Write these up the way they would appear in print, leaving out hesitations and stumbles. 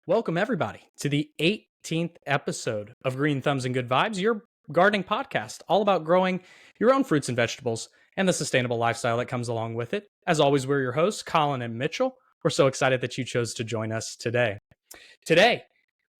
Welcome, everybody, to the 18th episode of Green Thumbs and Good Vibes, your gardening podcast, all about growing your own fruits and vegetables and the sustainable lifestyle that comes along with it. As always, we're your hosts, Collin and Mitchell. We're so excited that you chose to join us today. Today,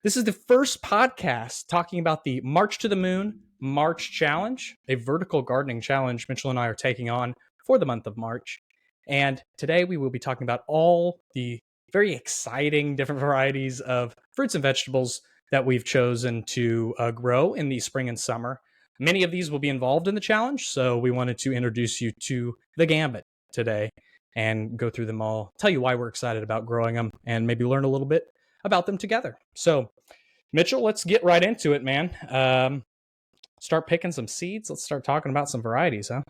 this is the first podcast talking about the March to the Moon March Challenge, a vertical gardening challenge Mitchell and I are taking on for the month of March. And today we will be talking about all the very exciting different varieties of fruits and vegetables that we've chosen to grow in the spring and summer. Many of these will be involved in the challenge, so we wanted to introduce you to the gambit today and go through them all, tell you why we're excited about growing them, and maybe learn a little bit about them together. So, Mitchell, let's get right into it, man. Start picking some seeds. Let's start talking about some varieties, huh?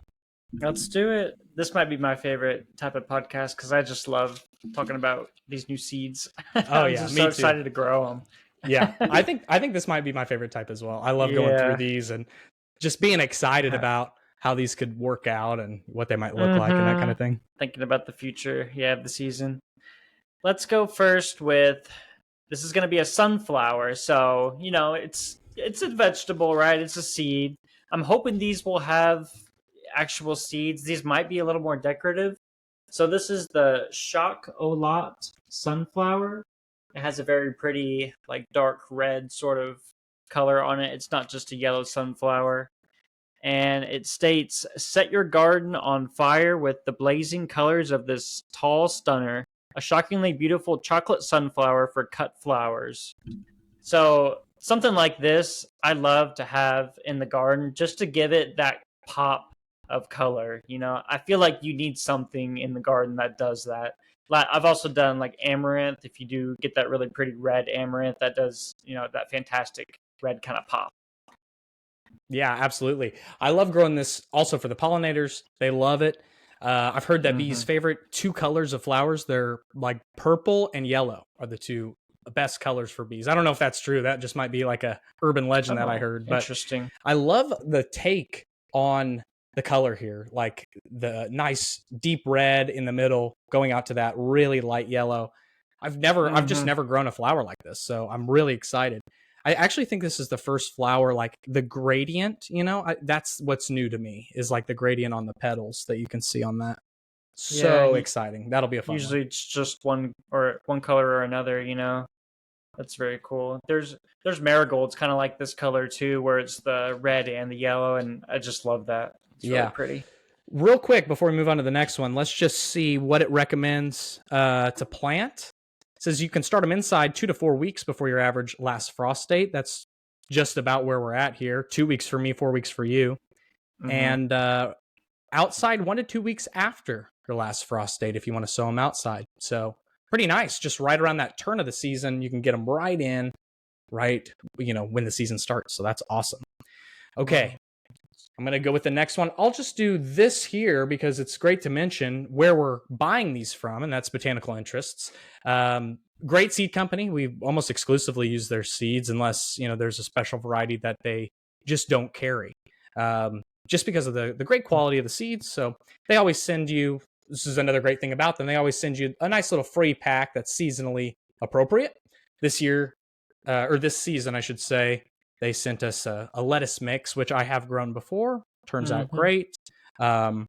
Let's do it. This might be my favorite type of podcast because I just love talking about these new seeds. Oh yeah, I'm me so too. excited to grow them. Yeah, I think this might be my favorite type as well. I love going through these and just being excited about how these could work out and what they might look like and that kind of thing. Thinking about the future, of the season. Let's go first with, this is going to be a sunflower. So, it's a vegetable, right? It's a seed. I'm hoping these will have actual seeds. These might be a little more decorative. So this is the Shock Olot sunflower. It has a very pretty, like dark red sort of color on it. It's not just a yellow sunflower. And it states, set your garden on fire with the blazing colors of this tall stunner, a shockingly beautiful chocolate sunflower for cut flowers. So something like this, I love to have in the garden just to give it that pop of color. I feel like you need something in the garden that does that. I've also done like amaranth. If you do get that really pretty red amaranth, that does, that fantastic red kind of pop. Yeah, absolutely. I love growing this also for the pollinators. They love it. I've heard that bees' favorite two colors of flowers, they're like purple and yellow are the two best colors for bees. I don't know if that's true. That just might be like a urban legend that I heard. But interesting. I love the take on the color here, like the nice deep red in the middle going out to that really light yellow. I've just never grown a flower like this, so I'm really excited. I actually think this is the first flower, like the gradient, that's what's new to me, is like the gradient on the petals that you can see on that. So exciting. That'll be a fun Usually one. It's just one color or another, That's very cool. There's marigolds kind of like this color too, where it's the red and the yellow, and I just love that. It's really pretty. Real quick before we move on to the next one, let's just see what it recommends to plant. It says you can start them inside 2 to 4 weeks before your average last frost date. That's just about where we're at here. 2 weeks for me, 4 weeks for you. And outside 1 to 2 weeks after your last frost date if you want to sow them outside. So pretty nice. Just right around that turn of the season, you can get them right in, when the season starts. So that's awesome. Okay. I'm going to go with the next one. I'll just do this here because it's great to mention where we're buying these from, and that's Botanical Interests. Great seed company. We almost exclusively use their seeds unless, there's a special variety that they just don't carry, just because of the great quality of the seeds. So they always send you, this is another great thing about them, they always send you a nice little free pack that's seasonally appropriate. This year, or this season, I should say, they sent us a lettuce mix, which I have grown before. Turns out great. All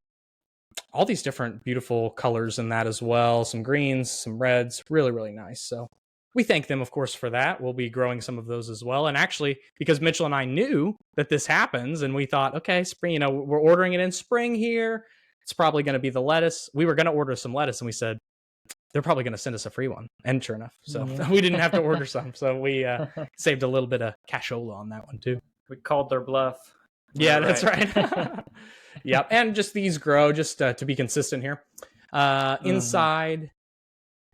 these different beautiful colors in that as well. Some greens, some reds. Really, really nice. So we thank them, of course, for that. We'll be growing some of those as well. And actually, because Mitchell and I knew that this happens, and we thought, okay, spring, we're ordering it in spring here. It's probably going to be the lettuce. We were going to order some lettuce, and we said, they're probably going to send us a free one. And sure enough, so we didn't have to order some. So we saved a little bit of cashola on that one too. We called their bluff. Yeah, that's right. Yep. And just these grow just to be consistent here. Inside, it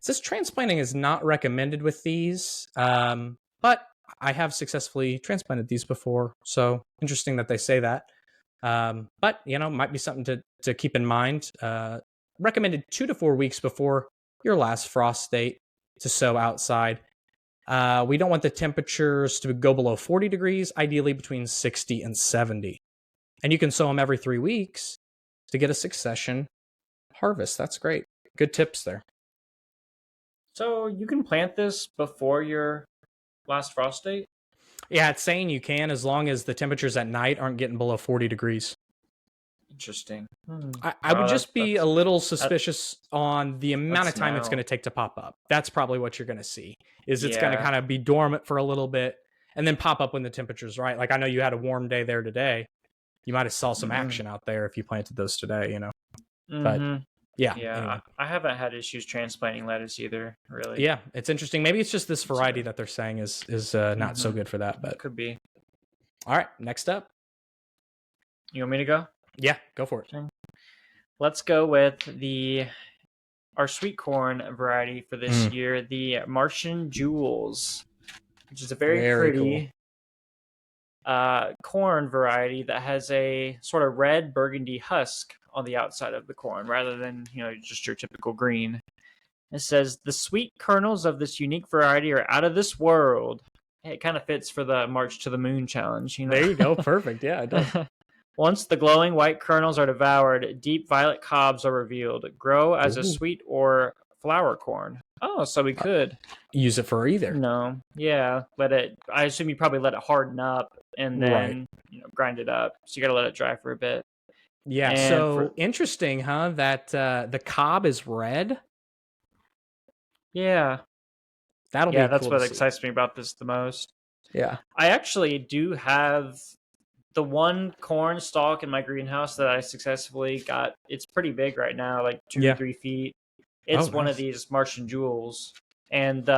says transplanting is not recommended with these, but I have successfully transplanted these before. So interesting that they say that. But, might be something to keep in mind. Recommended 2 to 4 weeks before your last frost date to sow outside. We don't want the temperatures to go below 40 degrees, ideally between 60 and 70. And you can sow them every 3 weeks to get a succession harvest. That's great. Good tips there. So you can plant this before your last frost date? Yeah, it's saying you can as long as the temperatures at night aren't getting below 40 degrees. Interesting. I would Wow, just be a little that, suspicious on the amount of that's time it's going now. to take to pop up. That's probably what you're going to see. Is it's going to Yeah. kind of be dormant for a little bit and then pop up when the temperature's right. Like I know you had a warm day there today. You might have saw some Mm-hmm. action out there if you planted those today, But Mm-hmm. yeah, Yeah, anyway. I haven't had issues transplanting lettuce either, really. Yeah, it's interesting. Maybe it's just this variety So, that they're saying is not so good for that. But could be. all right, next up. You want me to go? Yeah, go for it. Let's go with our sweet corn variety for this year, the Martian Jewels, which is a very Cool. pretty corn variety that has a sort of red burgundy husk on the outside of the corn rather than just your typical green. It says the sweet kernels of this unique variety are out of this world. Hey, it kind of fits for the March to the Moon challenge, There you go. Perfect. Yeah, it does. Once the glowing white kernels are devoured, deep violet cobs are revealed. Grow as a Ooh. sweet or flour corn. Oh, so we could Use it for either. yeah, let it. I assume you probably let it harden up and Right. then grind it up. So you got to let it dry for a bit. Yeah, And so interesting, huh? That the cob is red. yeah, That'll be that's cool to what see. excites me about this the most. Yeah. I actually do have the one corn stalk in my greenhouse that I successfully got. It's pretty big right now, like 2-3 feet. Oh, It's one of nice. these Martian jewels, and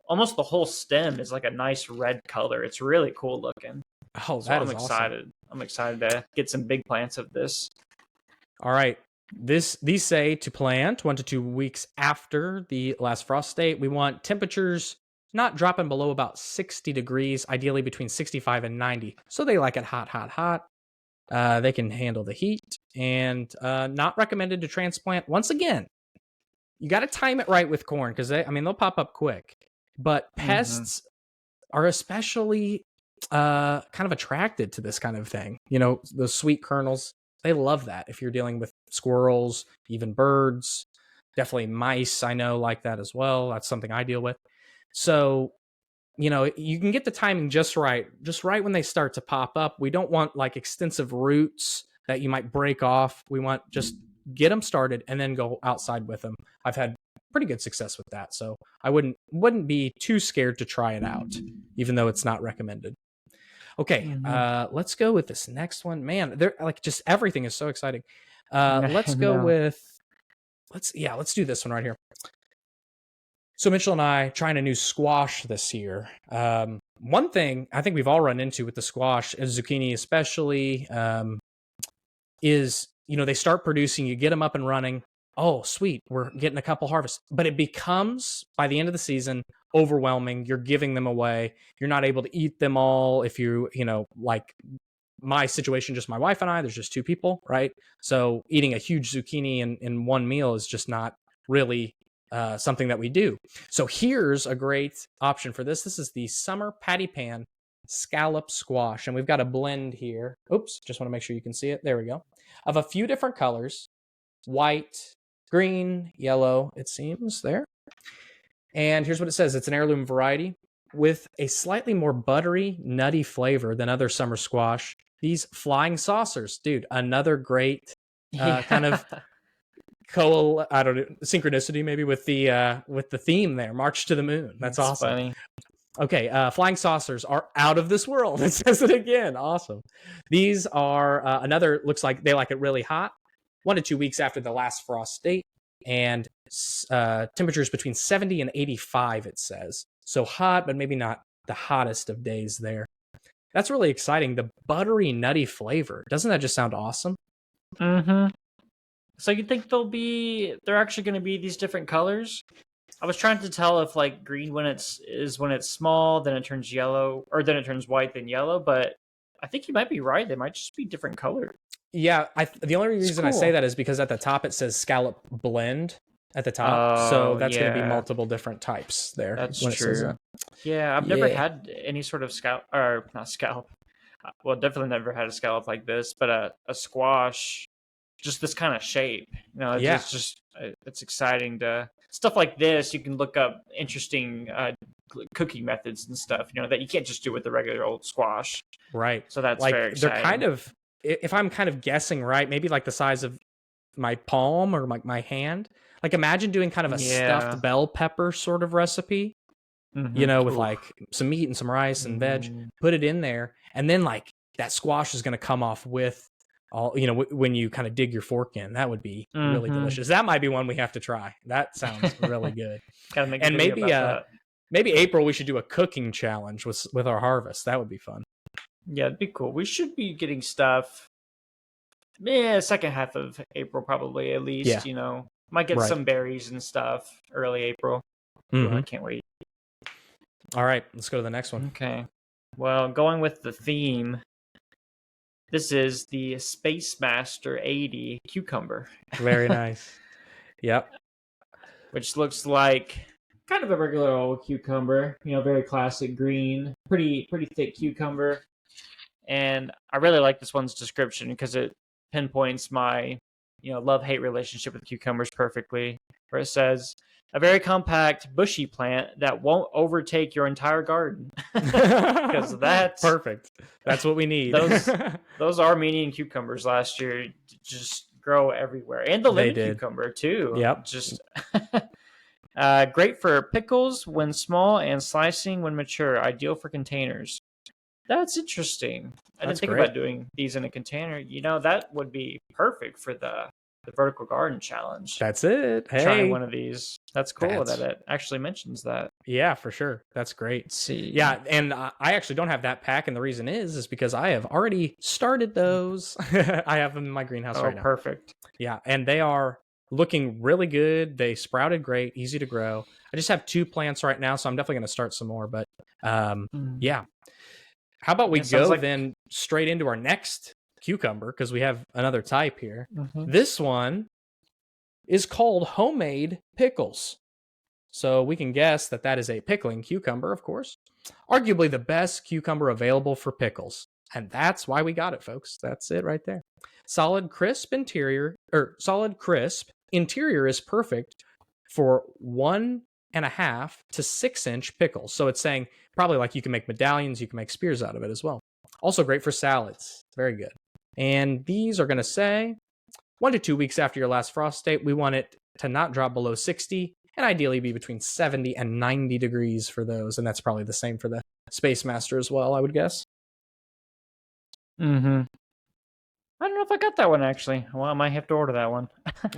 almost the whole stem is like a nice red color. It's really cool looking. Oh, So that I'm is awesome. excited. I'm excited to get some big plants of this. All right. These say to plant 1 to 2 weeks after the last frost date. We want temperatures not dropping below about 60 degrees, ideally between 65 and 90. So they like it hot, hot, hot. They can handle the heat and not recommended to transplant. Once again, you got to time it right with corn because they'll pop up quick. But pests are especially kind of attracted to this kind of thing. The sweet kernels, they love that. If you're dealing with squirrels, even birds, definitely mice, I know like that as well. That's something I deal with. So, you can get the timing just right when they start to pop up. We don't want like extensive roots that you might break off. We want just get them started and then go outside with them. I've had pretty good success with that, so I wouldn't be too scared to try it out, even though it's not recommended. Okay, let's go with this next one. Man, they're like just everything is so exciting. Let's go with let's do this one right here. So Mitchell and I trying a new squash this year. One thing I think we've all run into with the squash and zucchini, especially, is they start producing. You get them up and running. Oh, sweet, we're getting a couple harvests, but it becomes by the end of the season overwhelming. You're giving them away. You're not able to eat them all. If like my situation, just my wife and I, there's just two people, right? So eating a huge zucchini in one meal is just not really something that we do. So here's a great option for this. This is the summer patty pan scallop squash, and we've got a blend here. Oops, just want to make sure you can see it. There we go. Of a few different colors: white, green, yellow, it seems there. And here's what it says. It's an heirloom variety with a slightly more buttery, nutty flavor than other summer squash. These flying saucers, dude, another great kind of synchronicity maybe with the theme there, March to the Moon. That's awesome. Funny. Okay, flying saucers are out of this world. It says it again. Awesome. These are another, looks like they like it really hot. 1 to 2 weeks after the last frost date, and temperatures between 70 and 85, it says. So hot, but maybe not the hottest of days there. That's really exciting. The buttery, nutty flavor. Doesn't that just sound awesome? So you think they're actually going to be these different colors? I was trying to tell if like green when it's small, then it turns yellow, or then it turns white, then yellow. But I think you might be right. They might just be different colors. Yeah, the only reason I say that is because at the top it says scallop blend at the top, so that's going to be multiple different types there. That's when true. It says that. Yeah, I've never had any sort of scallop, or not scallop. Well, definitely never had a scallop like this, but a squash, just this kind of shape. It's exciting to stuff like this, you can look up interesting cooking methods and stuff, that you can't just do with the regular old squash. Right. So that's Like very they're exciting. kind of, if I'm kind of guessing right, maybe like the size of my palm or my hand. Like imagine doing kind of a stuffed bell pepper sort of recipe, with like some meat and some rice and veg, put it in there. And then like that squash is going to come off with all, when you kind of dig your fork in. That would be really delicious. That might be one we have to try. That sounds really good. Gotta make and maybe April we should do a cooking challenge with our harvest. That would be fun. Yeah, it'd be cool. We should be getting stuff. Second half of April probably at least. Might get some berries and stuff early April. I can't wait. All right, let's go to the next one. Okay. Well, going with the theme, this is the Space Master 80 cucumber. Very nice. Yep. Which looks like kind of a regular old cucumber, very classic green, pretty thick cucumber. And I really like this one's description because it pinpoints my, love-hate relationship with cucumbers perfectly, where it says, a very compact, bushy plant that won't overtake your entire garden. Because that's perfect. That's what we need. Those Armenian cucumbers last year just grow everywhere. And the lemon cucumber, too. Yep. Just great for pickles when small and slicing when mature. Ideal for containers. That's interesting. I didn't think about doing these in a container. That would be perfect for the vertical garden challenge. That's it. Hey, trying one of these. That's cool that it actually mentions that. Yeah, for sure. That's great. Let's see. Yeah, and I actually don't have that pack, and the reason is because I have already started those. I have them in my greenhouse right now. Perfect. Yeah, and they are looking really good. They sprouted great, easy to grow. I just have 2 plants right now, so I'm definitely going to start some more. But yeah. How about we go then straight into our next cucumber, because we have another type here. This one is called homemade pickles. So we can guess that is a pickling cucumber, of course. Arguably the best cucumber available for pickles. And that's why we got it, folks. That's it right there. Solid crisp interior is perfect for 1.5 to 6 inch pickles. So it's saying probably like you can make medallions, you can make spears out of it as well. Also great for salads. Very good. And these are going to say 1 to 2 weeks after your last frost date. We want it to not drop below 60 and ideally be between 70 and 90 degrees for those. And that's probably the same for the Space Master as well, I would guess. I don't know if I got that one, actually. Well, I might have to order that one.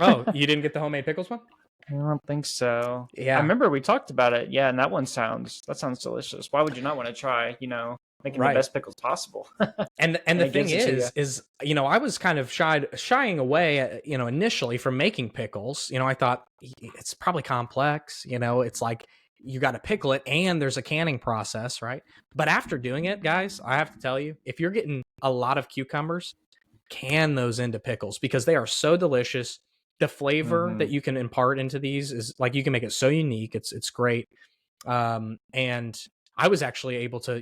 Oh, you didn't get the homemade pickles one? I don't think so. Yeah. I remember we talked about it. Yeah, and that sounds delicious. Why would you not want to try, making the best pickles possible? and the thing is, I was kind of shying away, initially from making pickles. I thought it's probably complex, it's like you got to pickle it and there's a canning process, right? But after doing it, guys, I have to tell you, if you're getting a lot of cucumbers, can those into pickles because they are so delicious. The flavor that you can impart into these is like, you can make it so unique. It's great. And I was actually able to,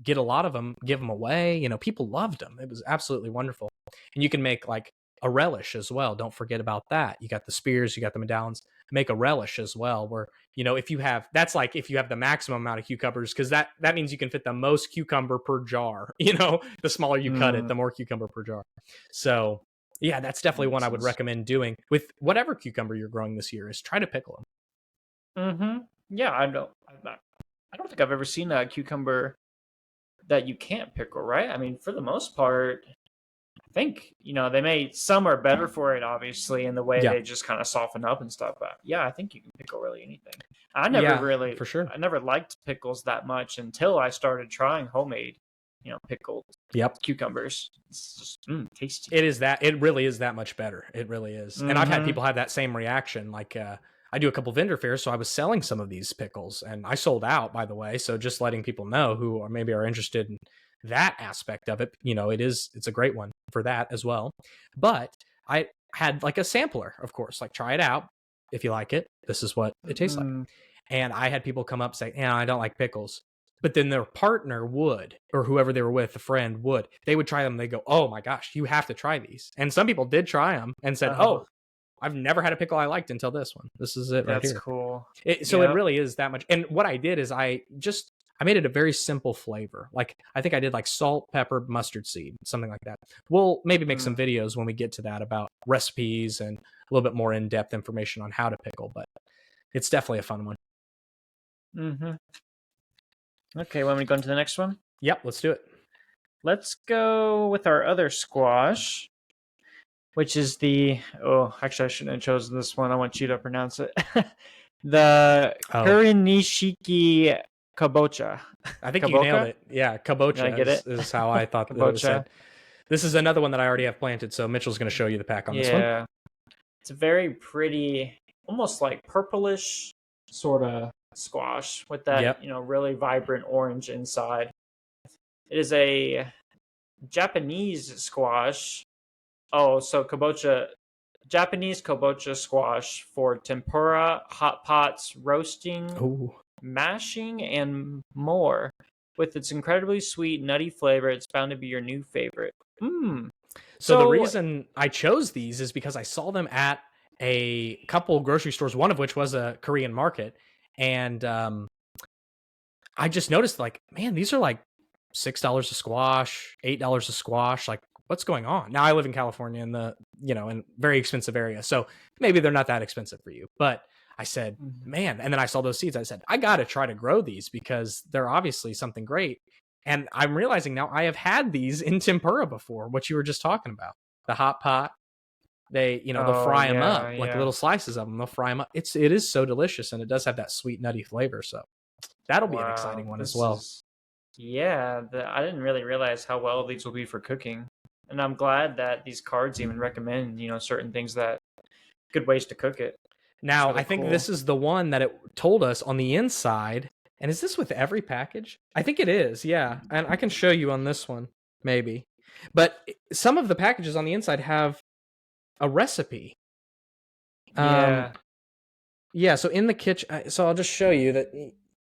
get a lot of them, give them away. People loved them. It was absolutely wonderful. And you can make like a relish as well. Don't forget about that. You the spears, you got the medallions, make a relish as well, where, if you have the maximum amount of cucumbers, because that means you can fit the most cucumber per jar. The smaller you cut it, the more cucumber per jar. So yeah, that's definitely one I would recommend doing with whatever cucumber you're growing this year, is try to pickle them. Yeah, I don't think I've ever seen a cucumber that you can't pickle, right? I mean, for the most part, I think, some are better for it, obviously, in the way they just kind of soften up and stuff. But yeah, I think you can pickle really anything. I never for sure. I never liked pickles that much until I started trying homemade, pickled cucumbers. It's just tasty. It really is that much better. It really is. And I've had people have that same reaction. Like I do a couple vendor fairs, so I was selling some of these pickles and I sold out, by the way. So just letting people know who are interested in that aspect of it, it's a great one for that as well. But I had like a sampler, of course, like try it out. If you like it, this is what it tastes like. And I had people come up say, I don't like pickles. But then their partner would, or whoever they were with, a friend would. They would try them. They go, oh my gosh, you have to try these. And some people did try them and said, I've never had a pickle I liked until this one. This is it right That's here. cool. So it really is that much. And what I did is I made it a very simple flavor. Like I think I did like salt, pepper, mustard seed, something like that. We'll maybe make some videos when we get to that about recipes and a little bit more in-depth information on how to pickle, but it's definitely a fun one. Okay, want me to go into the next one? Yep, let's do it. Let's go with our other squash, which is the actually I shouldn't have chosen this one. I want you to pronounce it. The Kurinishiki kabocha. I think you nailed it. Yeah, kabocha is how I thought that it was said. This is another one that I already have planted, so Mitchell's going to show you the pack on this one. Yeah, it's a very pretty, almost like purplish sort of squash with that really vibrant orange inside. It is a Japanese squash. Oh, so kabocha, Japanese kabocha squash for tempura, hot pots, roasting, mashing, and more. With its incredibly sweet, nutty flavor, it's bound to be your new favorite. So the reason I chose these is because I saw them at a couple grocery stores, one of which was a Korean market, and I just noticed, like, man, these are like $6 a squash, $8 a squash. Like, what's going on? Now I live in California in the in very expensive area, so maybe they're not that expensive for you. But I said, man, and then I saw those seeds. I said, I got to try to grow these because they're obviously something great. And I'm realizing now I have had these in tempura before, what you were just talking about. The hot pot, they'll fry them up, like little slices of them. They'll fry them up. It is so delicious, and it does have that sweet, nutty flavor. So that'll be an exciting one as well. I didn't really realize how well these will be for cooking. And I'm glad that these cards even recommend, certain things that good ways to cook it. Now, I think this is the one that it told us on the inside. And is this with every package? I think it is, yeah. And I can show you on this one, maybe. But some of the packages on the inside have a recipe. Yeah, so in the kitchen, so I'll just show you that,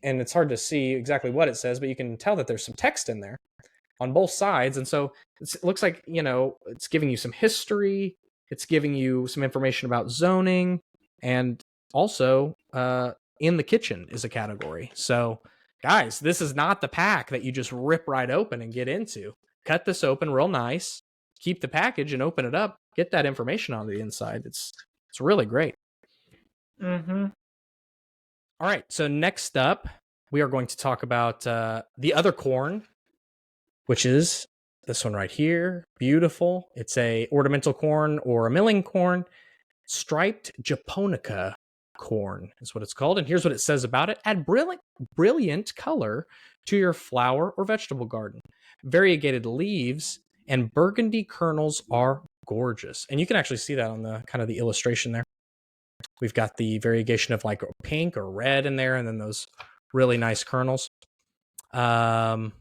and it's hard to see exactly what it says, but you can tell that there's some text in there on both sides. And so it looks like, it's giving you some history. It's giving you some information about zoning. And also, in the kitchen is a category. So, guys, this is not the pack that you just rip right open and get into. Cut this open real nice. Keep the package and open it up. Get that information on the inside. It's really great. All right. So next up, we are going to talk about the other corn, which is this one right here. Beautiful. It's a ornamental corn or a milling corn. Striped japonica corn is what it's called. And here's what it says about it. Add brilliant color to your flower or vegetable garden. Variegated leaves and burgundy kernels are gorgeous. And you can actually see that on the kind of the illustration there. We've got the variegation of like pink or red in there, and then those really nice kernels. Up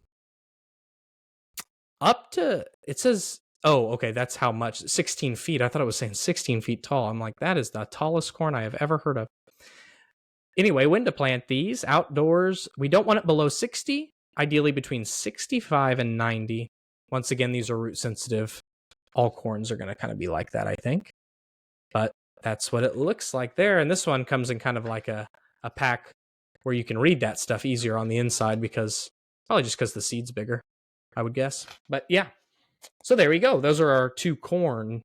to, it says, oh, okay, that's how much, 16 feet. I thought it was saying 16 feet tall. I'm like, that is the tallest corn I have ever heard of. Anyway, when to plant these? Outdoors, we don't want it below 60, ideally between 65 and 90. Once again, these are root sensitive. All corns are going to kind of be like that, I think. But that's what it looks like there. And this one comes in kind of like a pack where you can read that stuff easier on the inside, probably just because the seed's bigger, I would guess. But yeah. So there we go. Those are our two corn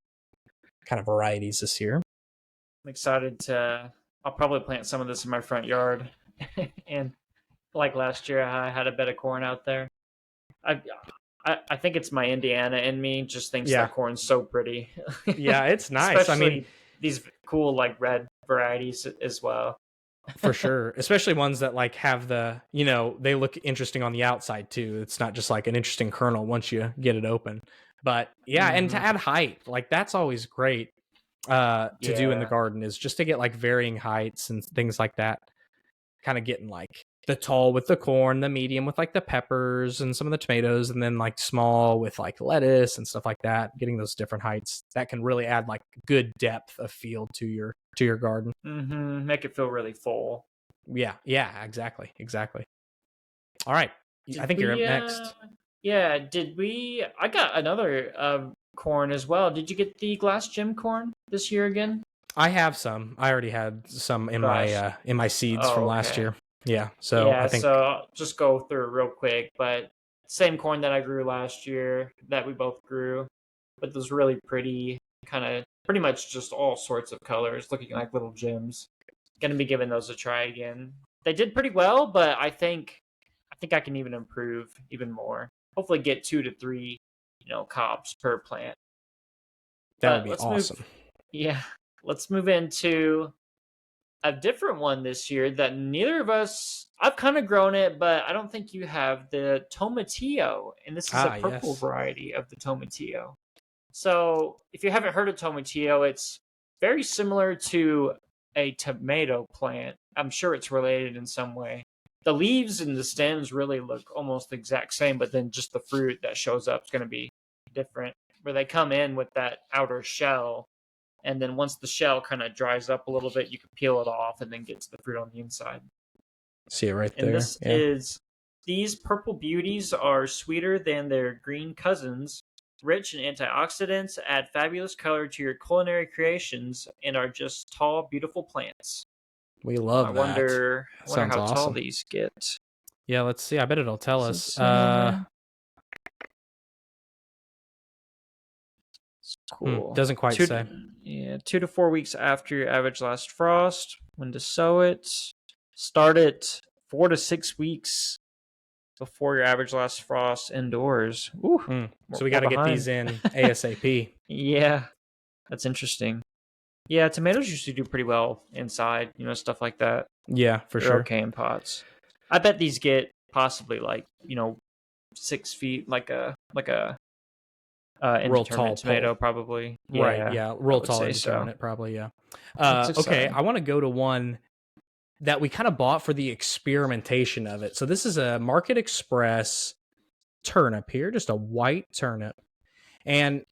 kind of varieties this year. I'm excited I'll probably plant some of this in my front yard. And like last year, I had a bed of corn out there. I think it's my Indiana in me just thinks that corn's so pretty. Yeah, it's nice. Especially, I mean, these cool like red varieties as well. For sure. Especially ones that like have the, they look interesting on the outside too. It's not just like an interesting kernel once you get it open. But yeah, and to add height, like that's always great to do in the garden, is just to get like varying heights and things like that. Kind of getting like the tall with the corn, the medium with like the peppers and some of the tomatoes, and then like small with like lettuce and stuff like that. Getting those different heights, that can really add like good depth of field to your garden. Make it feel really full. Yeah, exactly. All right, I think you're up next. Yeah, I got another corn as well. Did you get the glass gem corn this year again? I have some. I already had some in Gosh. my seeds from Oh, last okay. year. Yeah, so I Yeah, think so I'll just go through it real quick. But same corn that I grew last year that we both grew, but those really pretty, kind of pretty much just all sorts of colors, looking like little gems. Gonna be giving those a try again. They did pretty well, but I think I can even improve even more. Hopefully, get 2 to 3, cobs per plant. that would But be let's move. awesome. Yeah, let's move into a different one this year that neither of us. I've kind of grown it, but I don't think you have the tomatillo, and this is a Ah, purple yes. variety of the tomatillo. So, if you haven't heard of tomatillo, it's very similar to a tomato plant. I'm sure it's related in some way. The leaves and the stems really look almost the exact same, but then just the fruit that shows up is going to be different. Where they come in with that outer shell, and then once the shell kind of dries up a little bit, you can peel it off and then get to the fruit on the inside. See it right And there. this Yeah. is these purple beauties are sweeter than their green cousins, rich in antioxidants, add fabulous color to your culinary creations, and are just tall, beautiful plants. We I love that. wonder, I That wonder sounds how tall awesome. these get. Yeah, let's see. I bet it'll tell Does it us. say on there? It's cool. Doesn't quite Two, say. yeah, 2 to 4 weeks after your average last frost. When to sow it? Start it 4 to 6 weeks before your average last frost indoors. Ooh, So we we're got to get behind. these in ASAP. Yeah, that's interesting. Yeah, tomatoes usually do pretty well inside, stuff like that. Yeah, for They're sure. okay in pots. I bet these get possibly like, 6 feet, like a Real tall indeterminate pole. tomato, probably. Right. Yeah, Yeah. I Real would tall say and so. determinate, probably. Yeah. That's Okay. exciting. I want to go to one that we kind of bought for the experimentation of it. So this is a Market Express turnip here, just a white turnip. And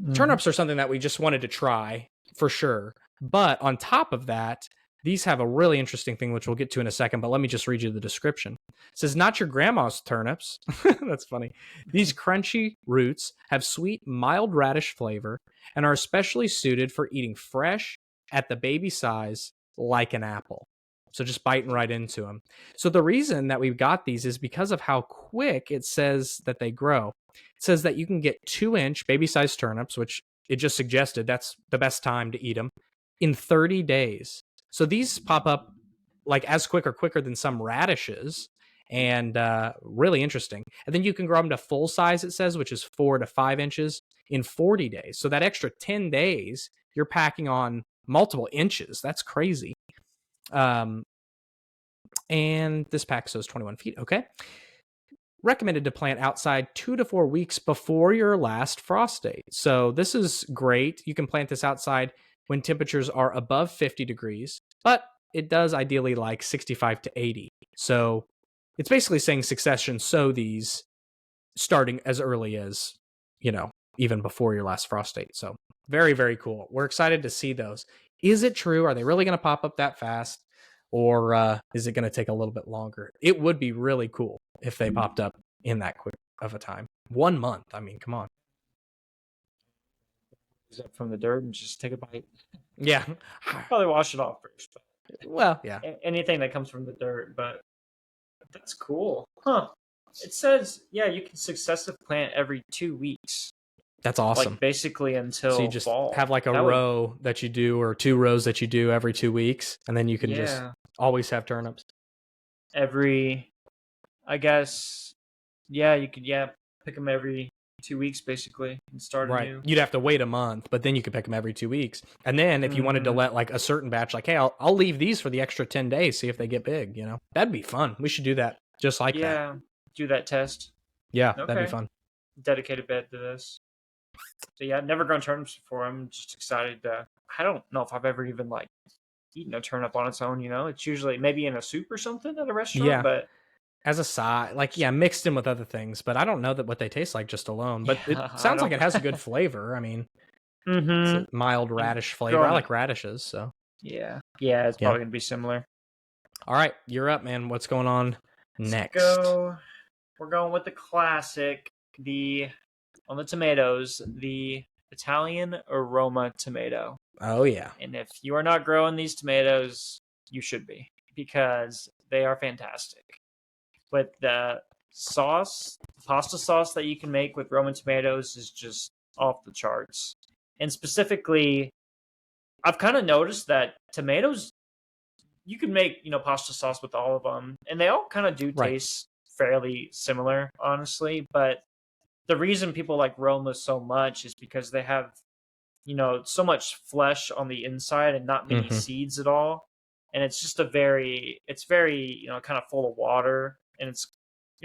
Mhm. turnips are something that we just wanted to try for sure. But on top of that, these have a really interesting thing, which we'll get to in a second. But let me just read you the description. It says, "Not your grandma's turnips." That's funny. "These crunchy roots have sweet, mild radish flavor and are especially suited for eating fresh at the baby size like an apple." So just biting right into them. So the reason that we've got these is because of how quick it says that they grow. It says that you can get 2-inch baby sized turnips, which it just suggested that's the best time to eat them, in 30 days. So these pop up like as quick or quicker than some radishes, and really interesting. And then you can grow them to full size, it says, which is 4 to 5 inches in 40 days. So that extra 10 days, you're packing on multiple inches. That's crazy. Um, and this pack says 21 feet. Okay. Recommended to plant outside 2 to 4 weeks before your last frost date. So this is great. You can plant this outside when temperatures are above 50 degrees, but it does ideally like 65 to 80. So it's basically saying succession sow these starting as early as, even before your last frost date. So very, very cool. We're excited to see those. Is it true? Are they really going to pop up that fast? Or is it going to take a little bit longer? It would be really cool if they popped up in that quick of a time. 1 month. I mean, come on. Is up from the dirt and just take a bite. Yeah. Probably wash it off first. Well, yeah. Anything that comes from the dirt, but that's cool. Huh. It says, yeah, you can successive plant every 2 weeks, That's like awesome. basically So you until just fall. have like a That would, row that you do, or 2 rows that you do every 2 weeks, and then you can just yeah, always have turnips. every, I guess, yeah, you could, yeah, pick them every 2 weeks basically and start Right. anew. You'd have to wait a month, but then you could pick them every 2 weeks. And then if you wanted to Mm-hmm. let like a certain batch, like, hey, I'll leave these for the extra 10 days, see if they get big, That'd be fun. We should do that just like that. Yeah, do that test. Yeah, that'd be Okay, fun. dedicated bed to this. So yeah, I've never grown turnips before. I'm just excited to. I don't know if I've ever even like eaten a turnip on its own. It's usually maybe in a soup or something at a restaurant, Yeah. but As a side, like, yeah, mixed in with other things, but I don't know that what they taste like just alone. But it yeah, I sounds like don't. it has a good flavor. I mean, it's Mm-hmm. a mild And radish flavor. I growing up, like radishes, so yeah, it's yeah. probably gonna be similar. All right, you're up, man. What's going on Let's next? go. We're going with the classic. The on the tomatoes, the Italian aroma tomato. Oh yeah. And if you are not growing these tomatoes, you should be, because they are fantastic. With the sauce, pasta sauce that you can make with Roman tomatoes is just off the charts. And specifically, I've kind of noticed that tomatoes, you can make, pasta sauce with all of them, and they all kind of do Right. taste fairly similar, honestly. But the reason people like Roma so much is because they have, so much flesh on the inside and not many Hmm. seeds at all. And it's just it's very, kind of full of water, and it's,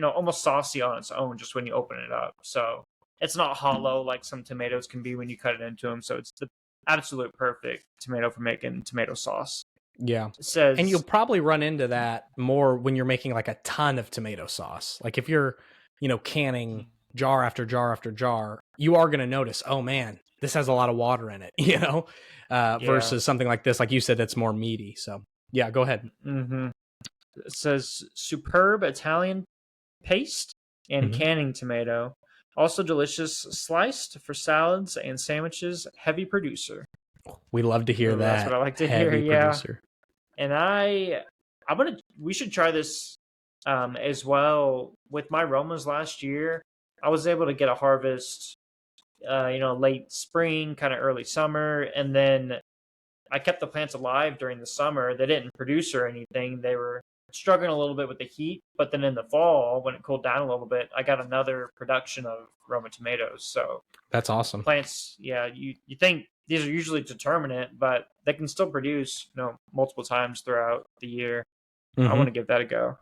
almost saucy on its own just when you open it up. So it's not hollow like some tomatoes can be when you cut it into them. So it's the absolute perfect tomato for making tomato sauce. Yeah. It And you'll says, probably run into that more when you're making like a ton of tomato sauce. Like if you're, canning jar after jar after jar, you are going to notice, oh man, this has a lot of water in it, yeah. versus something like this, like you said, that's more meaty. So yeah, go ahead. Mm-hmm. It says superb Italian paste and Hmm. canning tomato. Also delicious sliced for salads and sandwiches. Heavy producer. We love to hear Ooh, that's what that. I like to hear. Heavy Yeah. producer. And we should try this as well. With my Romas last year, I was able to get a harvest, late spring, kind of early summer, and then I kept the plants alive during the summer. They didn't produce or anything. They were struggling a little bit with the heat, but then in the fall, when it cooled down a little bit, I got another production of Roma tomatoes. So That's awesome. plants, yeah, you think these are usually determinate, but they can still produce, multiple times throughout the year. I want to give that a go.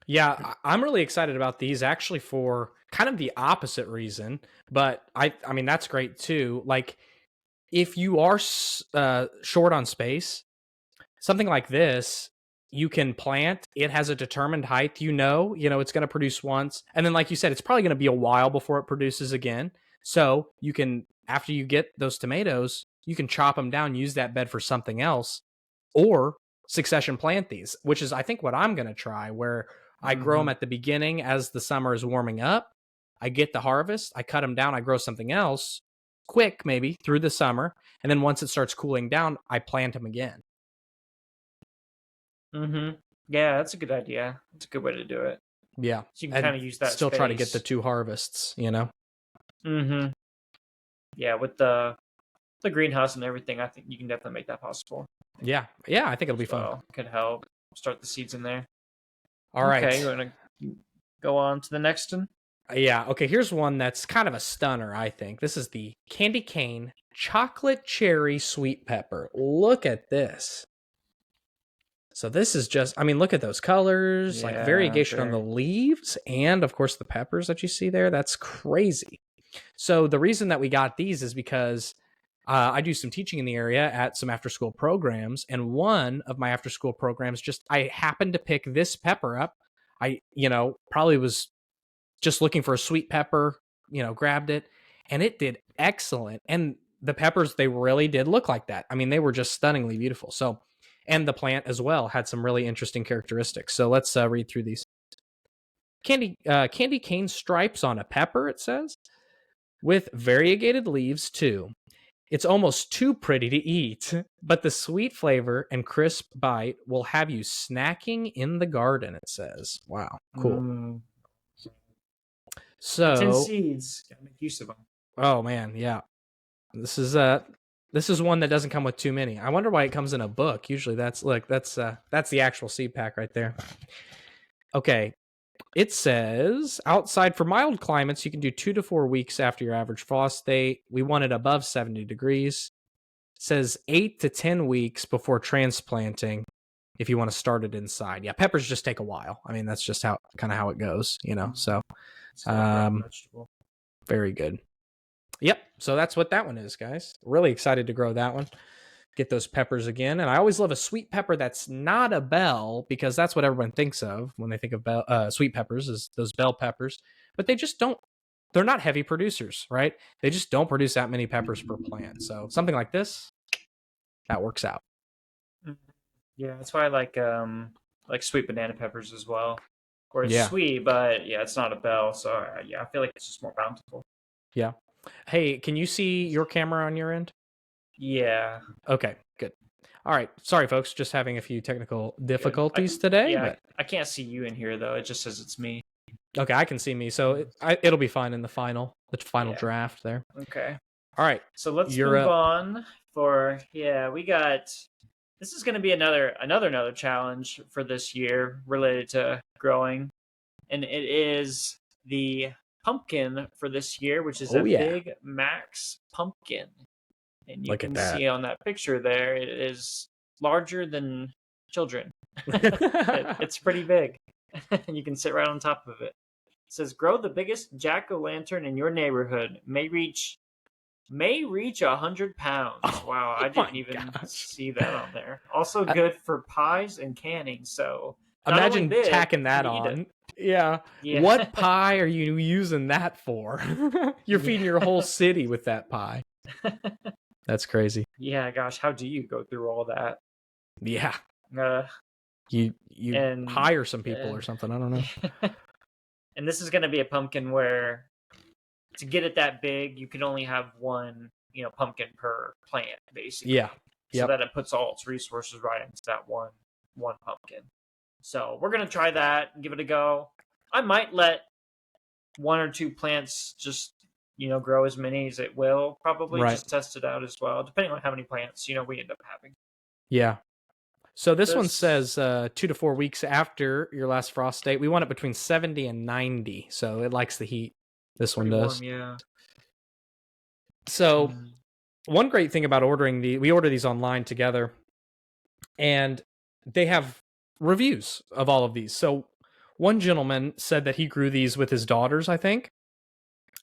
Yeah, I'm really excited about these actually for kind of the opposite reason, but I mean that's great too. Like if you are short on space, something like this, you can plant. It has a determined height. It's going to produce once, and then like you said, it's probably going to be a while before it produces again. So you can, after you get those tomatoes, you can chop them down, use that bed for something else, or succession plant these, which is I think what I'm going to try. Where I grow them Mm-hmm. at the beginning as the summer is warming up. I get the harvest, I cut them down, I grow something else quick, maybe through the summer, and then once it starts cooling down, I plant them again. Mm-hmm. Yeah, that's a good idea. That's a good way to do it. Yeah, So you can kind and of use that still try to get the space. two harvests. Mm-hmm. Yeah, with the greenhouse and everything, I think you can definitely make that possible Yeah, yeah, I think it'll be as fun. well. Could help start the seeds in there. All Okay, you right. want to go on to the next one? Yeah, okay, here's one that's kind of a stunner, I think. This is the candy cane chocolate cherry sweet pepper. Look at this. So this is just, I mean, look at those colors, like Yeah, variegation on the they're leaves, and of course the peppers that you see there. That's crazy. So the reason that we got these is because I do some teaching in the area at some after school programs, and one of my after school programs, just I happened to pick this pepper up. I, probably was just looking for a sweet pepper, grabbed it, and it did excellent. And the peppers, they really did look like that. I mean, they were just stunningly beautiful. So, and the plant as well had some really interesting characteristics. So let's read through these. Candy cane stripes on a pepper, it says, with variegated leaves too. It's almost too pretty to eat, but the sweet flavor and crisp bite will have you snacking in the garden, it says. Wow, cool. mm, 10 So, seeds. Gotta make use of them. oh man, yeah. This is one that doesn't come with too many. I wonder why it comes in a book. Usually that's that's the actual seed pack right there. Okay. It says outside for mild climates, you can do 2 to 4 weeks after your average frost date. We want it above 70 degrees. It says 8 to 10 weeks before transplanting if you want to start it inside. Yeah, peppers just take a while. I mean, that's just how it goes. So, It's like ground um, vegetable. very good. Yep. So that's what that one is, guys. Really excited to grow that one. Get those peppers again. And I always love a sweet pepper that's not a bell, because that's what everyone thinks of when they think of sweet peppers, is those bell peppers. But they just don't, they're not heavy producers, right? They just don't produce that many peppers per plant. So something like this, that works out. Mhm. Yeah, that's why I like sweet banana peppers as well. Or it's Yeah. sweet, but yeah, it's not a bell. So yeah, I feel like it's just more bountiful. Yeah. Hey, can you see your camera on your end? Yeah. Okay, good. All right. Sorry, folks. Just having a few technical Good. difficulties today, Yeah, but I can't see you in here though. It just says it's me. okay, I can see me, so it'll be fine in the final Yeah. draft there. Okay. All right, So let's you're move up. on we got this is going to be another challenge for this year related to growing, and it is the pumpkin for this year, which is Oh a yeah, Big Max pumpkin. And you look at can that. see on that picture there, it is larger than children. It's pretty big. You can sit right on top of it. It says, "Grow the biggest jack-o'-lantern in your neighborhood. May reach 100 pounds." Oh, Wow, oh I my didn't even gosh! see that on there. Also Uh, good for pies and canning. So not only Imagine big, tacking you that can eat it. on. Yeah, Yeah, what pie are you using that for? You're yeah, feeding your whole city with that pie. That's crazy. yeah. Gosh, how do you go through all that? Yeah, Uh, you and hire some people or something. I don't know. and this is going to be a pumpkin where to get it that big, you can only have one, pumpkin per plant, Yeah. basically, so Yep. that it puts all its resources right into that one pumpkin. So we're gonna try that and give it a go. I might let one or two plants just grow as many as it will. Probably Right. just test it out as well, depending on how many plants we end up having. Yeah. So this one This says 2 to 4 weeks after your last frost date. We want it between 70 and 90. So it likes the heat. This one pretty does. warm, yeah. So Mm. one great thing about we order these online together, and they have reviews of all of these. So one gentleman said that he grew these with his daughters, I think,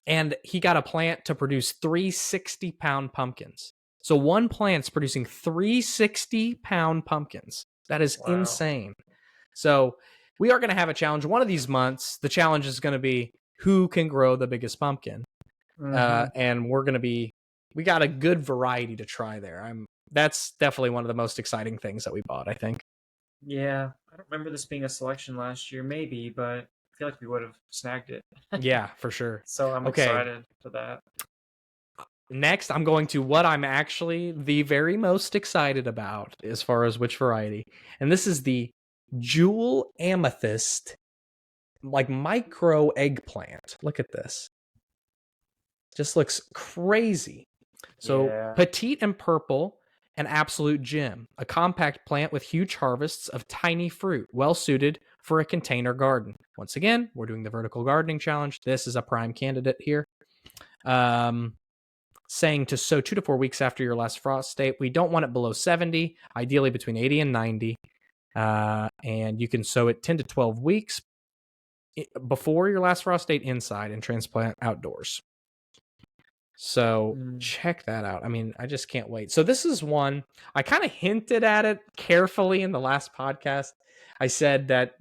and he got a plant to produce 360-pound pumpkins. So one plant's producing 360-pound pumpkins. That is Wow. insane. So we are going to have a challenge one of these months. The challenge is going to be who can grow the biggest pumpkin, Hmm. and we got a good variety to try there. That's definitely one of the most exciting things that we bought, I think. Yeah, I don't remember this being a selection last year, maybe, but I feel like we would have snagged it. Yeah, for sure. So I'm Okay, excited for that. next I'm going to what I'm actually the very most excited about as far as which variety, and this is the jewel amethyst, like micro eggplant. Look at this. Just looks crazy. So Yeah. petite and purple, an absolute gem, a compact plant with huge harvests of tiny fruit, well suited for a container garden. Once again, we're doing the vertical gardening challenge. This is a prime candidate here. Saying to sow 2 to 4 weeks after your last frost date. We don't want it below 70, ideally between 80 and 90. And you can sow it 10 to 12 weeks before your last frost date inside and transplant outdoors. So check that out. I mean, I just can't wait. So this is one I kind of hinted at it carefully in the last podcast. I said that,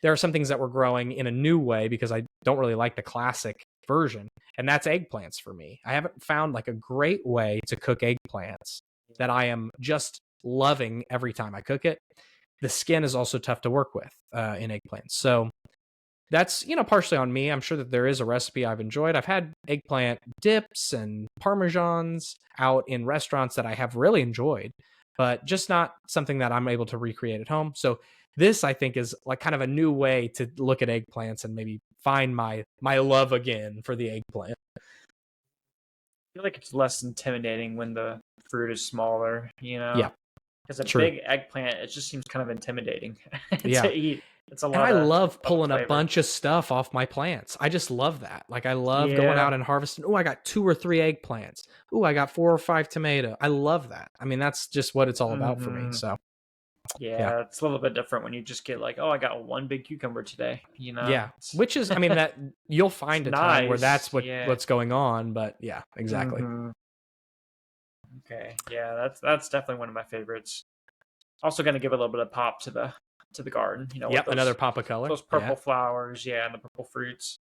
there are some things that we're growing in a new way because I don't really like the classic version, and that's eggplants for me. I haven't found like a great way to cook eggplants that I am just loving every time I cook it. The skin is also tough to work with in eggplants. So that's partially on me. I'm sure that there is a recipe I've enjoyed. I've had eggplant dips and parmesans out in restaurants that I have really enjoyed, but just not something that I'm able to recreate at home. So this, I think, is like kind of a new way to look at eggplants and maybe find my love again for the eggplant. I feel like it's less intimidating when the fruit is smaller, Yeah, because a true. big eggplant, it just seems kind of intimidating Yeah. to eat. It's a And I lot love of pulling a flavor. bunch of stuff off my plants. I just love that. Like I love going Yeah. out and harvesting. Oh, I got 2 or 3 eggplants. Oh, I got 4 or 5 tomato. I love that. I mean, that's just what it's all about for me. Hmm. So yeah, Yeah, it's a little bit different when you just get like, oh, I got one big cucumber today. yeah. It's, Which is, I mean, that you'll it's find a time where nice. that's Yeah. what's going on. But yeah, exactly. Hmm. Okay. Yeah, that's definitely one of my favorites. Also, going to give a little bit of pop to the garden. With Yep, another pop of color. those Yeah. purple flowers. Yeah, and the purple fruits.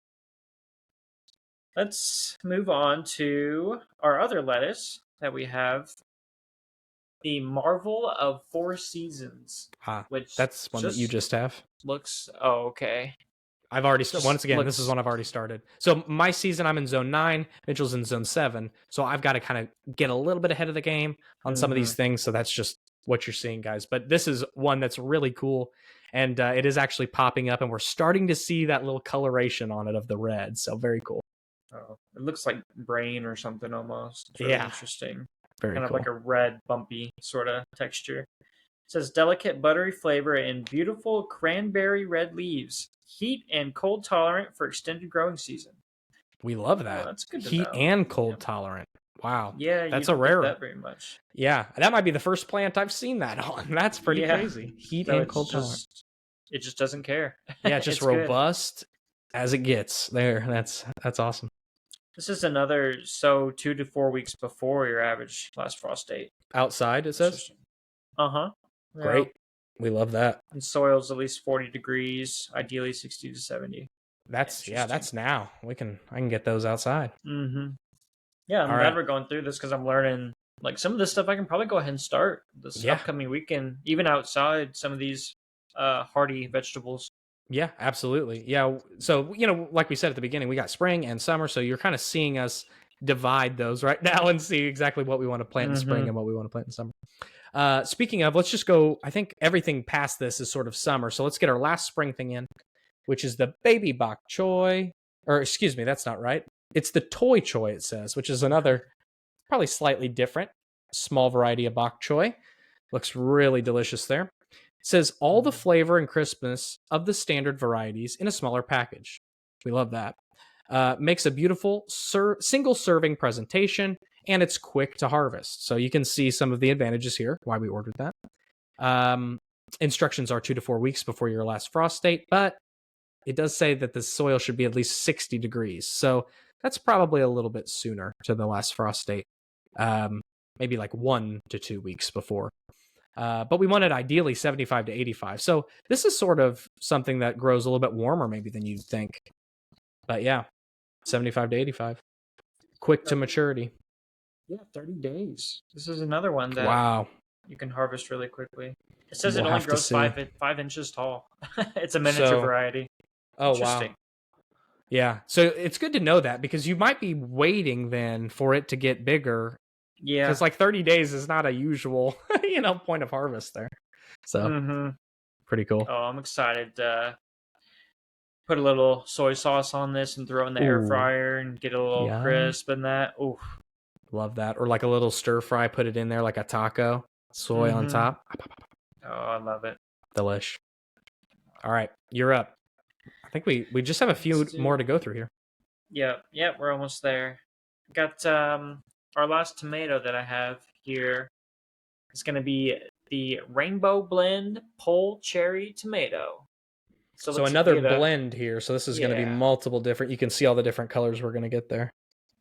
Let's move on to our other lettuce that we have, the Marvel of Four Seasons, which That's one that you just have. looks. Oh, okay. I've already once again. looks... This is one I've already started. So my season, I'm in zone 9. Mitchell's in zone 7. So I've got to kind of get a little bit ahead of the game on some of these things. So that's just what you're seeing, guys. But this is one that's really cool, and it is actually popping up, and we're starting to see that little coloration on it of the red. So very cool. Oh, it looks like brain or something almost. It's really interesting. Very kind cool. of like a red, bumpy sort of texture. It says delicate, buttery flavor and beautiful cranberry red leaves. Heat and cold tolerant for extended growing season. We love that. Oh, that's good to Heat know. and cold tolerant. Wow. Yeah, that's you a don't rare. get that very much. Yeah, that might be the first plant I've seen that on. That's pretty crazy. Heat so and cold tolerant. It just doesn't care. Yeah, just robust as it gets. There, that's awesome. This is another 2 to 4 weeks before your average last frost date. Outside, it says? Uh-huh. Yeah. Great. We love that. And soil's at least 40 degrees, ideally 60 to 70. That's now. I can get those outside. Mm-hmm. Yeah, I'm glad we're going through this because I'm learning like some of this stuff I can probably go ahead and start this upcoming weekend, even outside some of these hardy vegetables. Yeah, absolutely. Yeah. So, like we said at the beginning, we got spring and summer. So you're kind of seeing us divide those right now and see exactly what we want to plant in spring and what we want to plant in summer. Speaking of, let's just go. I think everything past this is sort of summer. So let's get our last spring thing in, which is the baby bok choy. Or excuse me, that's not right. It's the toy choy, it says, which is another probably slightly different small variety of bok choy. Looks really delicious there. It says all the flavor and crispness of the standard varieties in a smaller package. We love that. Makes a beautiful single serving presentation, and it's quick to harvest. So you can see some of the advantages here, why we ordered that. Instructions are 2 to 4 weeks before your last frost date, but it does say that the soil should be at least 60 degrees. So that's probably a little bit sooner to the last frost date. Maybe like 1 to 2 weeks before. But we wanted ideally 75 to 85. So this is sort of something that grows a little bit warmer maybe than you'd think. But yeah, 75 to 85. Quick to maturity. Yeah, 30 days. This is another one that you can harvest really quickly. It says it only grows 5 inches tall. It's a miniature variety. Oh, wow. Yeah. So it's good to know that because you might be waiting then for it to get bigger. Yeah. Because like 30 days is not a usual, point of harvest there. So pretty cool. Oh, I'm excited to put a little soy sauce on this and throw it in the air fryer and get a little crisp and that. Ooh. Love that. Or like a little stir fry, put it in there like a taco, soy on top. Oh, I love it. Delish. All right, you're up. I think we just have a few more to go through here. Yeah, we're almost there. Got our last tomato that I have here is going to be the Rainbow Blend Pole Cherry Tomato. So another blend here. So this is going to be multiple different. You can see all the different colors we're going to get there.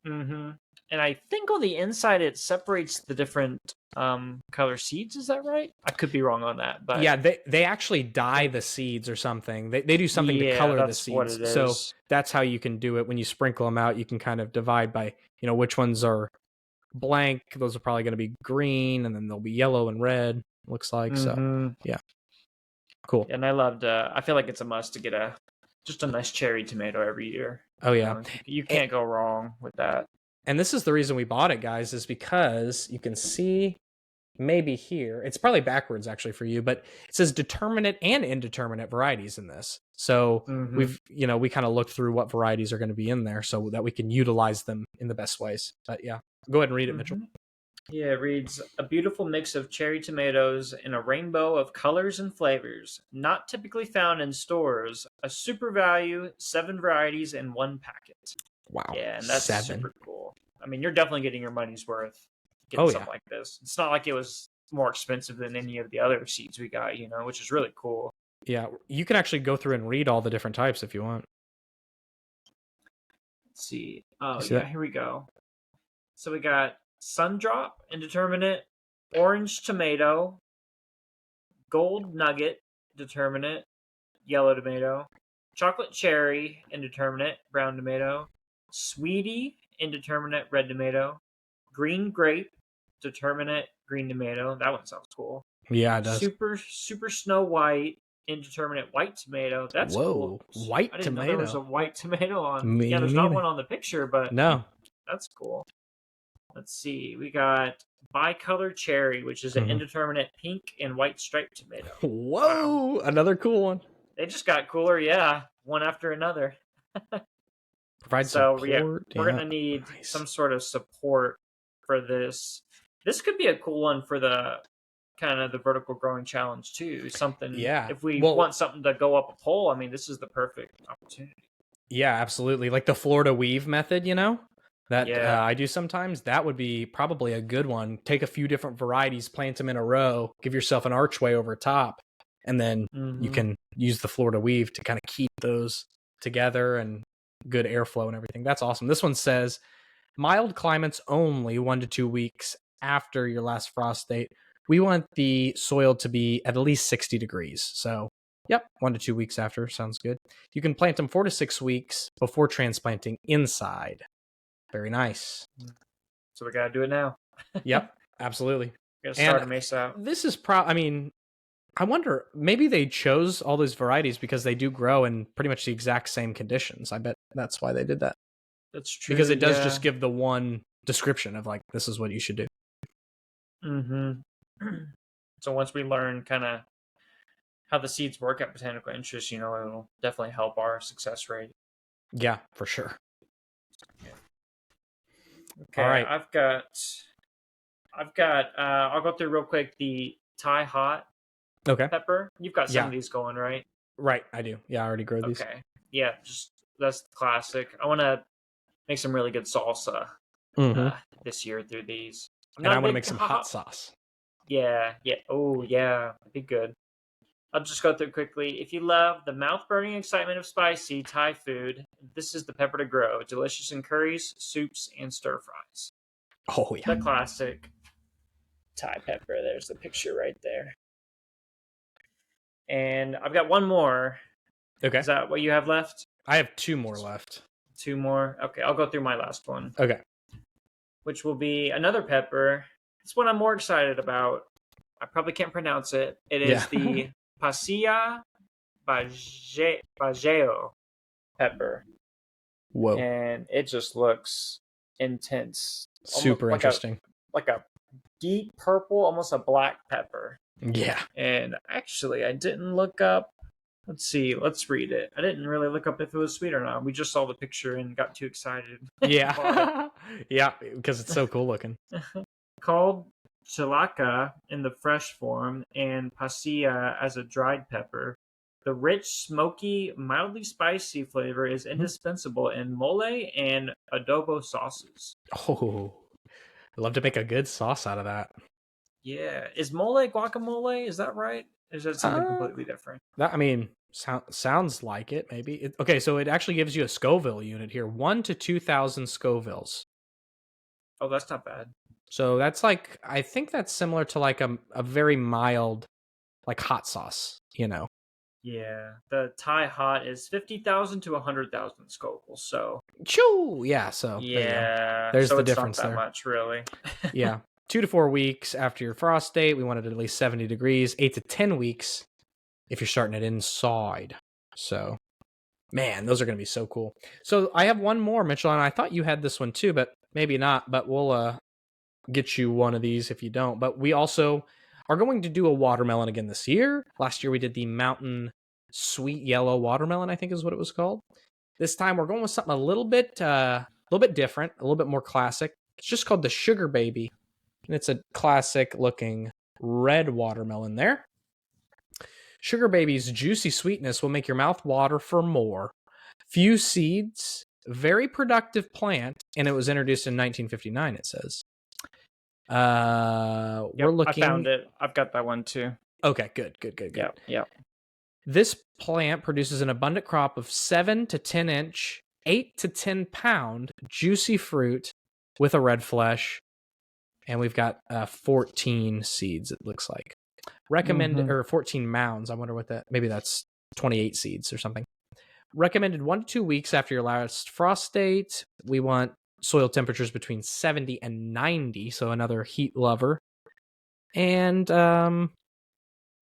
Mm-hmm. And I think on the inside it separates the different color seeds. Is that right? I could be wrong on that, but yeah, they actually dye the seeds or something. They do something to color the seeds. What it is. So that's how you can do it. When you sprinkle them out, you can kind of divide by which ones are blank. Those are probably going to be green, and then they'll be yellow and red. Looks like so. Yeah, cool. And I loved. I feel like it's a must to get just a nice cherry tomato every year. Oh yeah, you can't go wrong with that. And this is the reason we bought it, guys, is because you can see maybe here, it's probably backwards actually for you, but it says determinate and indeterminate varieties in this. So we kind of looked through what varieties are going to be in there so that we can utilize them in the best ways. But yeah, go ahead and read it, Mitchell. Yeah, it reads, a beautiful mix of cherry tomatoes in a rainbow of colors and flavors, not typically found in stores, a super value, 7 varieties in 1 packet. Wow. Yeah, and that's super cool. I mean, you're definitely getting your money's worth getting something like this. It's not like it was more expensive than any of the other seeds we got, which is really cool. Yeah, you can actually go through and read all the different types if you want. Let's see. Oh, yeah, here we go. So we got Sundrop, indeterminate, orange tomato, gold nugget, determinate, yellow tomato, chocolate cherry, indeterminate, brown tomato, sweetie, indeterminate, red tomato, green grape, determinate, green tomato. That one sounds cool. Yeah, it does. Super Snow White, indeterminate white tomato. That's Whoa, cool. white I didn't know there was a tomato. white tomato on. Me Yeah, there's not neither. one on the picture, but No. that's cool. Let's see. We got bicolor cherry, which is an Mhm. indeterminate pink and white striped tomato. Wow. Whoa, another cool one. They just got cooler, yeah, one after another. Provide So yeah, support. we're Yeah, gonna need nice. some sort of support for this. This could be a cool one for the kind of the vertical growing challenge too. Something Yeah. if we Well, want something to go up a pole, I mean, this is the perfect opportunity. yeah, absolutely. Like the Florida weave method, that Yeah. I do sometimes. That would be probably a good one. Take a few different varieties, plant them in a row, give yourself an archway over top, and then you Mm-hmm. can use the Florida weave to kind of keep those together and good airflow and everything. That's awesome. This one says mild climates only 1 to 2 weeks after your last frost date. We want the soil to be at least 60 degrees. So, yep, 1 to 2 weeks after sounds good. You can plant them 4 to 6 weeks before transplanting inside. Very nice. So we gotta do it now. Yep, absolutely. Gotta start And a mace out. this is I mean, I wonder, maybe they chose all those varieties because they do grow in pretty much the exact same conditions. I bet that's why they did that. That's true. Because it does Yeah. just give the one description of like, this is what you should do. Mm-hmm. So once we learn kind of how the seeds work at botanical interest, it'll definitely help our success rate. Yeah, for sure. Okay, All right. I've got I'll go through real quick the Thai hot Okay. pepper. You've got some Yeah. of these going, right? Right. I do. Yeah, I already grow these. Okay. Yeah, just that's the classic. I want to make some really good salsa Mm-hmm. this year through these. I'm And not I a want to big make some hot sauce. Yeah, yeah. Oh, yeah. It'd be good. I'll just go through quickly. If you love the mouth-burning excitement of spicy Thai food, this is the pepper to grow. Delicious in curries, soups, and stir-fries. Oh, yeah. The classic Thai pepper. There's the picture right there. And I've got one more. Okay. Is that what you have left? I have 2 more left. 2 more? Okay, I'll go through my last one. Okay. Which will be another pepper. This one I'm more excited about. I probably can't pronounce it. It is the Pasilla Bajeo pepper. Whoa. And it just looks intense. Super interesting. Like a deep purple, almost a black pepper. Yeah. And actually, I didn't look up. Let's see. Let's read it. I didn't really look up if it was sweet or not. We just saw the picture and got too excited. Yeah. Yeah, because it's so cool looking. Called chilaka in the fresh form and pasilla as a dried pepper, the rich, smoky, mildly spicy flavor is indispensable in mole and adobo sauces. Oh, I'd love to make a good sauce out of that. Yeah. Is mole guacamole? Is that right? Or is that something completely different? That, I mean, sounds like it, maybe. Okay, so it actually gives you a Scoville unit here. 1 to 2,000 Scovilles. Oh, that's not bad. So that's like, I think that's similar to like a very mild, like hot sauce, Yeah. The Thai hot is 50,000 to 100,000 Scovilles. So. Choo! Yeah, so Yeah. there's so the it's difference not that there. much, really. Yeah. 2 to 4 weeks after your frost date. We wanted at least 70 degrees. 8 to 10 weeks if you're starting it inside. So, man, those are going to be so cool. So I have one more, Mitchell, and I thought you had this one too, but maybe not. But we'll get you one of these if you don't. But we also are going to do a watermelon again this year. Last year we did the mountain sweet yellow watermelon, I think is what it was called. This time we're going with something a little bit different, a little bit more classic. It's just called the Sugar Baby, and it's a classic looking red watermelon there. Sugar Baby's juicy sweetness will make your mouth water for more. Few seeds, very productive plant, and it was introduced in 1959, it says. We're looking. I found it. I've got that one too. Okay, good. Yep. This plant produces an abundant crop of 7 to 10 inch, 8 to 10 pound juicy fruit with a red flesh. And we've got 14 seeds, it looks like. Recommended, or 14 mounds. I wonder what maybe that's 28 seeds or something. Recommended 1 to 2 weeks after your last frost date. We want soil temperatures between 70 and 90, so another heat lover. And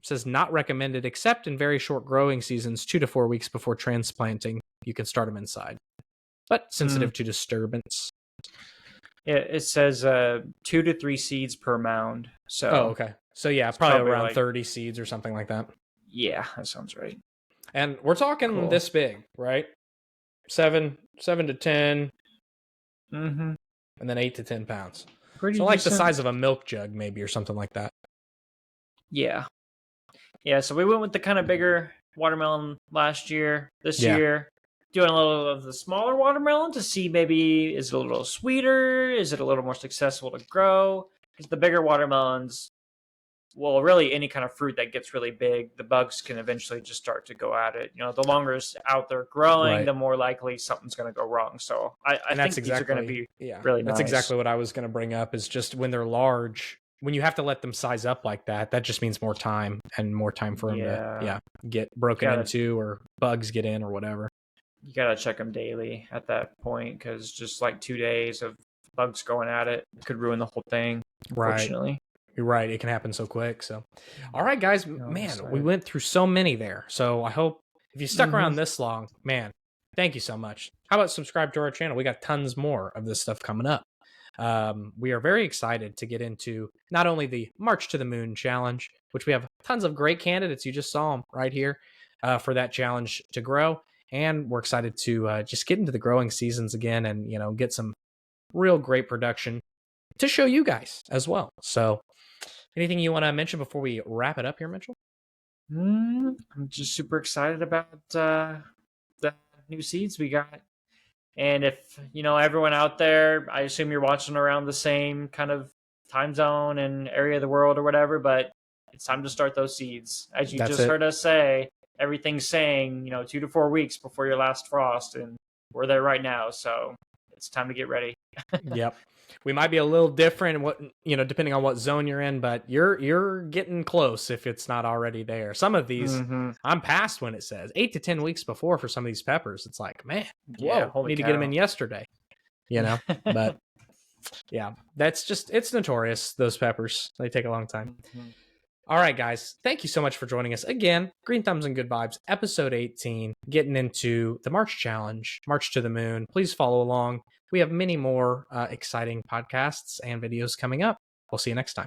says not recommended except in very short growing seasons, 2 to 4 weeks before transplanting. You can start them inside, but sensitive to disturbance. Yeah, it says 2 to 3 seeds per mound. So okay. So yeah, probably around 30 seeds or something like that. Yeah, that sounds right. And we're talking this big, right? 7 to 10. Mm-hmm. And then 8 to 10 pounds. Pretty so like decent. the size of a milk jug, maybe, or something like that. Yeah. Yeah, so we went with the kind of bigger watermelon last year. This year, doing a little of the smaller watermelon to see maybe is it a little sweeter? Is it a little more successful to grow? Because the bigger watermelons, well, really any kind of fruit that gets really big, the bugs can eventually just start to go at it. The longer it's out there growing, the more likely something's going to go wrong. So I think these are going to be really nice. That's exactly what I was going to bring up, is just when they're large, when you have to let them size up like that, that just means more time for them to get broken into or bugs get in or whatever. You got to check them daily at that point, because just like 2 days of bugs going at it could ruin the whole thing, unfortunately. You're right. It can happen so quick. So, all right, guys, we went through so many there. So I hope if you stuck around this long, man, thank you so much. How about subscribe to our channel? We got tons more of this stuff coming up. We are very excited to get into not only the March to the Moon challenge, which we have tons of great candidates. You just saw them right here for that challenge to grow. And we're excited to just get into the growing seasons again and, get some real great production to show you guys as well. So anything you want to mention before we wrap it up here, Mitchell? I'm just super excited about the new seeds we got. And if, everyone out there, I assume you're watching around the same kind of time zone and area of the world or whatever, but it's time to start those seeds. As you heard us say, everything's saying, 2 to 4 weeks before your last frost, and we're there right now. So it's time to get ready. Yep. We might be a little different depending on what zone you're in, but you're getting close if it's not already there. Some of these I'm past when it says 8 to 10 weeks before for some of these peppers. It's like, man, need to get them in yesterday, but yeah, that's just, it's notorious. Those peppers, they take a long time. All right, guys, thank you so much for joining us again. Green Thumbs and Good Vibes, episode 18, getting into the March challenge, March to the Moon. Please follow along. We have many more exciting podcasts and videos coming up. We'll see you next time.